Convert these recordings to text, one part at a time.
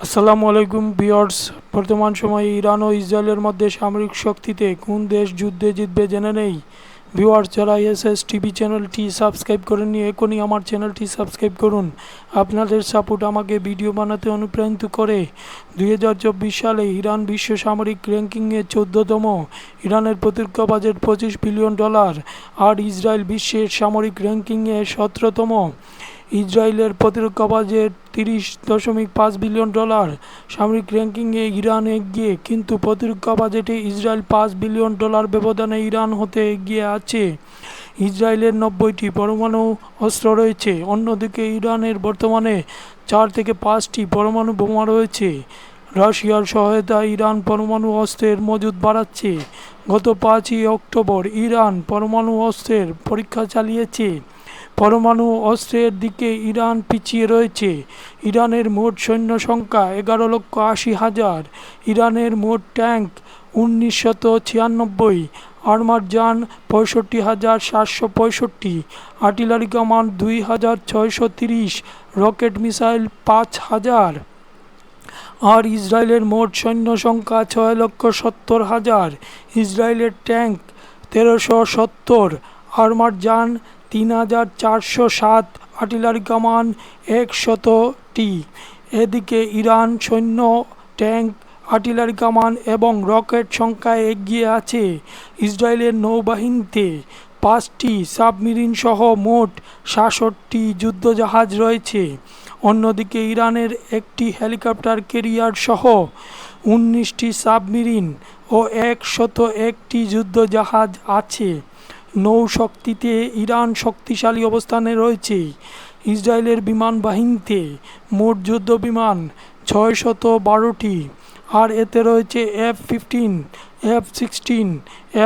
আসসালামু আলাইকুম ভিউয়ার্স। বর্তমান সময়ে ইরান ও ইসরায়েলের মধ্যে সামরিক শক্তিতে কোন দেশ যুদ্ধে জিতবে জেনে নেই। ভিউয়ার্স, যারা এসএস টিভি চ্যানেলটি সাবস্ক্রাইব করেননি এখনই আমার চ্যানেলটি সাবস্ক্রাইব করুন। আপনাদের সাপোর্ট আমাকে ভিডিও বানাতে অনুপ্রাণিত করে। 2024 সালে ইরান বিশ্ব সামরিক র্যাঙ্কিংয়ে 14তম, ইরানের প্রতিরক্ষা বাজেট $25 বিলিয়ন, আর ইসরায়েল বিশ্বের সামরিক র্যাঙ্কিংয়ে 17তম। ইসরায়েলের প্রতিরক্ষা বাজেট $30.5 বিলিয়ন। সামরিক র্যাঙ্কিংয়ে ইরান এগিয়ে, কিন্তু প্রতিরক্ষা বাজেটে ইসরায়েল $5 বিলিয়ন ব্যবধানে ইরান হতে এগিয়ে আছে। ইসরায়েলের 90টি পরমাণু অস্ত্র রয়েছে, অন্যদিকে ইরানের বর্তমানে 4 থেকে 5টি পরমাণু বোমা রয়েছে। রাশিয়ার সহায়তায় ইরান পরমাণু অস্ত্রের মজুদ বাড়াচ্ছে। গত 5ই অক্টোবর ইরান পরমাণু অস্ত্রের পরীক্ষা চালিয়েছে। পরমাণু অস্ত্রের দিকে ইরান পিছিয়ে রয়েছে। ইরানের মোট সৈন্য সংখ্যা 11,80,000। ইরানের মোট ট্যাঙ্ক 1996, আর্মার যান 65,765, আর্টিলারি কামান 2,630, রকেট মিসাইল 5,000। আর ইসরায়েলের মোট সৈন্য সংখ্যা 6,70,000। ইসরায়েলের ট্যাঙ্ক 1,370, আর্মার যান 3,407, আর্টিলারি কামান 100টি। এদিকে ইরান সৈন্য, ট্যাঙ্ক, আর্টিলারি কামান এবং রকেট সংখ্যায় এগিয়ে আছে। ইসরায়েলের নৌবাহিনীতে 5টি সাবমেরিন সহ মোট 66টি যুদ্ধজাহাজ রয়েছে। অন্যদিকে ইরানের একটি হেলিকপ্টার ক্যারিয়ার সহ 19টি সাবমেরিন ও 101টি যুদ্ধজাহাজ আছে। নৌশক্তিতে ইরান শক্তিশালী অবস্থানে রয়েছে। ইসরায়েলের বিমান বাহিনীতে মোট যুদ্ধ বিমান 612টি, আর এতে রয়েছে F-15, F-16,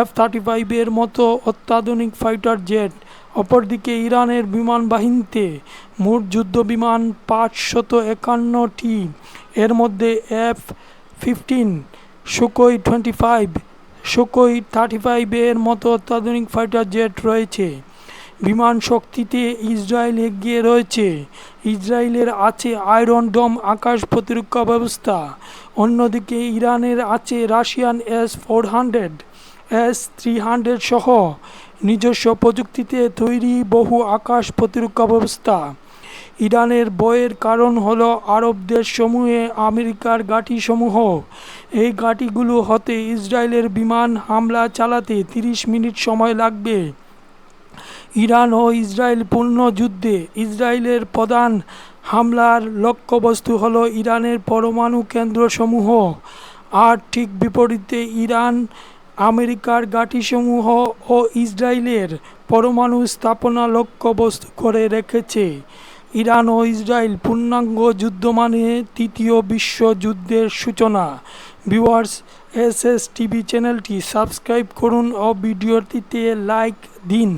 F-35 এর মতো অত্যাধুনিক ফাইটার জেট। অপরদিকে ইরানের বিমান বাহিনীতে মোট যুদ্ধ বিমান 551টি, এর মধ্যে F-15, সুখোই 25, সুখোই 35 এর মতো অত্যাধুনিক ফাইটার জেট রয়েছে। বিমান শক্তিতে ইসরায়েল এগিয়ে রয়েছে। ইসরায়েলের আছে আয়রন ডোম আকাশ প্রতিরক্ষা ব্যবস্থা। অন্যদিকে ইরানের আছে রাশিয়ান S-400, S-300 সহ নিজস্ব প্রযুক্তিতে তৈরি বহু আকাশ প্রতিরক্ষা ব্যবস্থা। ইরানের ভয়ের কারণ হলো আরব দেশসমূহে আমেরিকার ঘাঁটিসমূহ। এই ঘাঁটিগুলো হতে ইসরায়েলের বিমান হামলা চালাতে 30 মিনিট সময় লাগবে। ইরান ও ইসরায়েল পূর্ণ যুদ্ধে ইসরায়েলের প্রধান হামলার লক্ষ্যবস্তু হলো ইরানের পরমাণু কেন্দ্রসমূহ, আর ঠিক বিপরীতে ইরান আমেরিকার ঘাঁটিসমূহ ও ইসরায়েলের পরমাণু স্থাপনা লক্ষ্যবস্তু করে রেখেছে। ইরান ও ইসরায়েল পূর্ণাঙ্গ যুদ্ধ মানে তৃতীয় বিশ্বযুদ্ধের সূচনা। ভিউয়ার্স, এসএস টিভি চ্যানেলটি সাবস্ক্রাইব করুন ও ভিডিওটিতে লাইক দিন।